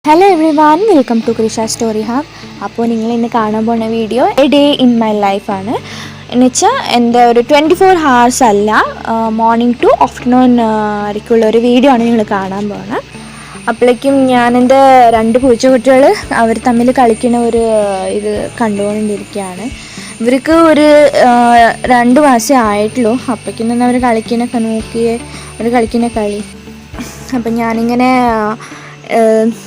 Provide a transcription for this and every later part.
Hello everyone, welcome to Krisha Story Hub. അപ്പോൾ നിങ്ങൾ ഇന്ന് കാണാൻ പോകുന്ന video A day in my ലൈഫാണ്. എന്നുവെച്ചാൽ എൻ്റെ ഒരു 24 hours അല്ല, മോർണിംഗ് ടു ആഫ്റ്റർനൂൺ വരയ്ക്കുള്ള ഒരു വീഡിയോ ആണ് നിങ്ങൾ കാണാൻ പോകുന്നത്. അപ്പോഴേക്കും ഞാൻ എൻ്റെ 2 പൂച്ചക്കുട്ടികൾ അവർ തമ്മിൽ കളിക്കുന്ന ഒരു ഇത് കണ്ടുകൊണ്ടിരിക്കുകയാണ്. ഇവർക്ക് ഒരു 2 മാസമേ ആയിട്ടുള്ളൂ. അപ്പോഴേക്കും തന്നെ അവർ കളിക്കുന്നൊക്കെ നോക്കിയേ, അവർ കളിക്കുന്ന കളി. അപ്പം ഞാനിങ്ങനെ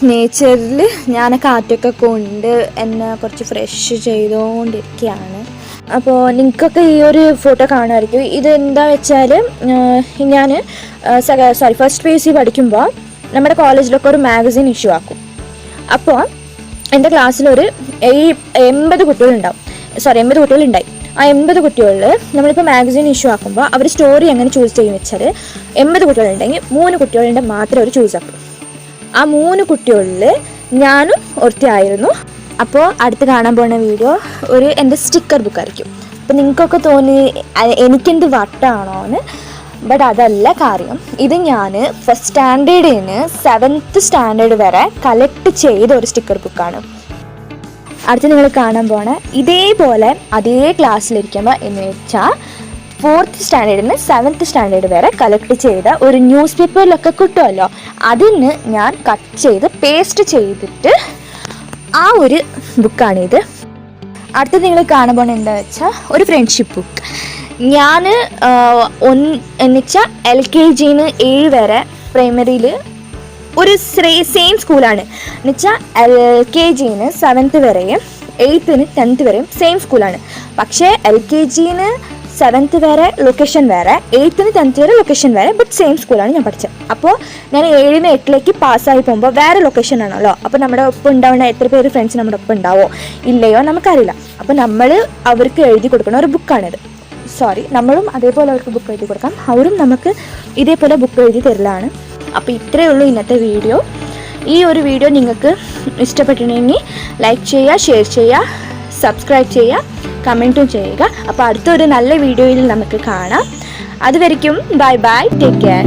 നേച്ചറിൽ ഞാൻ കാറ്റൊക്കെ കൊണ്ട് എന്നെ കുറച്ച് ഫ്രഷ് ചെയ്തുകൊണ്ടിരിക്കുകയാണ്. അപ്പോൾ നിങ്ങൾക്കൊക്കെ ഈ ഒരു ഫോട്ടോ കാണുമായിരിക്കും. ഇതെന്താ വെച്ചാൽ ഞാൻ ഫസ്റ്റ് PUC പഠിക്കുമ്പോൾ നമ്മുടെ കോളേജിലൊക്കെ ഒരു മാഗസിൻ ഇഷ്യൂ ആക്കും. അപ്പോൾ എൻ്റെ ക്ലാസ്സിലൊരു 80 കുട്ടികളുണ്ടാവും. 80 കുട്ടികളുണ്ടായി. ആ 80 കുട്ടികളിൽ നമ്മളിപ്പോൾ മാഗസിൻ ഇഷ്യൂ ആക്കുമ്പോൾ അവർ സ്റ്റോറി എങ്ങനെ ചൂസ് ചെയ്യും വെച്ചാൽ 80 കുട്ടികളുണ്ടെങ്കിൽ 3 കുട്ടികളുടെ മാത്രമേ അവർ ചൂസ് ആക്കും. ആ 3 കുട്ടികളിൽ ഞാനും ഒരുത്തിയായിരുന്നു. അപ്പോൾ അടുത്ത് കാണാൻ പോകുന്ന വീഡിയോ ഒരു എൻ്റെ സ്റ്റിക്കർ ബുക്കായിരിക്കും. അപ്പോൾ നിങ്ങൾക്കൊക്കെ തോന്നി എനിക്കെന്ത് വട്ടാണോ എന്ന്. ബട്ട് അതല്ല കാര്യം. ഇത് ഞാൻ ഫസ്റ്റ് സ്റ്റാൻഡേർഡിൽ നിന്ന് 7th സ്റ്റാൻഡേർഡ് വരെ കളക്ട് ചെയ്ത ഒരു സ്റ്റിക്കർ ബുക്കാണ്. അടുത്ത് നിങ്ങൾ കാണാൻ പോണ ഇതേപോലെ അതേ ക്ലാസ്സിലിരിക്കുമ്പോൾ എന്ന് വെച്ചാൽ 4th സ്റ്റാൻഡേർഡിൽ നിന്ന് 7th സ്റ്റാൻഡേർഡ് വരെ കളക്ട് ചെയ്ത ഒരു ന്യൂസ് പേപ്പറിലൊക്കെ കിട്ടുമല്ലോ, അതിന് ഞാൻ കട്ട് ചെയ്ത് പേസ്റ്റ് ചെയ്തിട്ട് ആ ഒരു ബുക്കാണിത്. അടുത്ത് നിങ്ങൾ കാണാൻ പോകുന്നത് എന്താ വെച്ചാൽ ഒരു ഫ്രണ്ട്ഷിപ്പ് ബുക്ക്. ഞാൻ എന്നുവെച്ചാൽ LKGന്ന് 7 വരെ പ്രൈമറിയിൽ ഒരു സെയിം സ്കൂളാണ്. എന്നുവെച്ചാൽ LKGന്ന് 7th വരെയും 8th 10th വരെയും സെയിം സ്കൂളാണ്. പക്ഷേ LKGന്ന് 7th വരെ ലൊക്കേഷൻ വേറെ, 8th 10th വരെ ലൊക്കേഷൻ വേറെ, ബട്ട് സെയിം സ്കൂളാണ് ഞാൻ പഠിച്ചത്. അപ്പോൾ ഞാൻ 7th 8th പാസ്സായി പോകുമ്പോൾ വേറെ ലൊക്കേഷൻ ആണല്ലോ. അപ്പോൾ നമ്മുടെ ഒപ്പം ഉണ്ടാവുന്ന എത്ര പേര് ഫ്രണ്ട്സ് നമ്മുടെ ഒപ്പം ഉണ്ടാവോ ഇല്ലയോ നമുക്കറിയില്ല. അപ്പോൾ നമ്മൾ അവർക്ക് എഴുതി കൊടുക്കുന്ന ഒരു ബുക്കാണിത്. നമ്മളും അതേപോലെ അവർക്ക് ബുക്ക് എഴുതി കൊടുക്കാം, അവരും നമുക്ക് ഇതേപോലെ ബുക്ക് എഴുതി തരലാണ്. അപ്പോൾ ഇത്രയേ ഉള്ളൂ ഇന്നത്തെ വീഡിയോ. ഈ ഒരു വീഡിയോ നിങ്ങൾക്ക് ഇഷ്ടപ്പെട്ടിട്ടുണ്ടെങ്കിൽ ലൈക്ക് ചെയ്യുക, ഷെയർ ചെയ്യുക, സബ്സ്ക്രൈബ് ചെയ്യുക, കമൻറ്റും ചെയ്യുക. അപ്പോൾ അടുത്തൊരു നല്ല വീഡിയോയിൽ നമുക്ക് കാണാം. അതുവരെയ്ക്കും ബൈ ബൈ, ടേക്ക് കെയർ.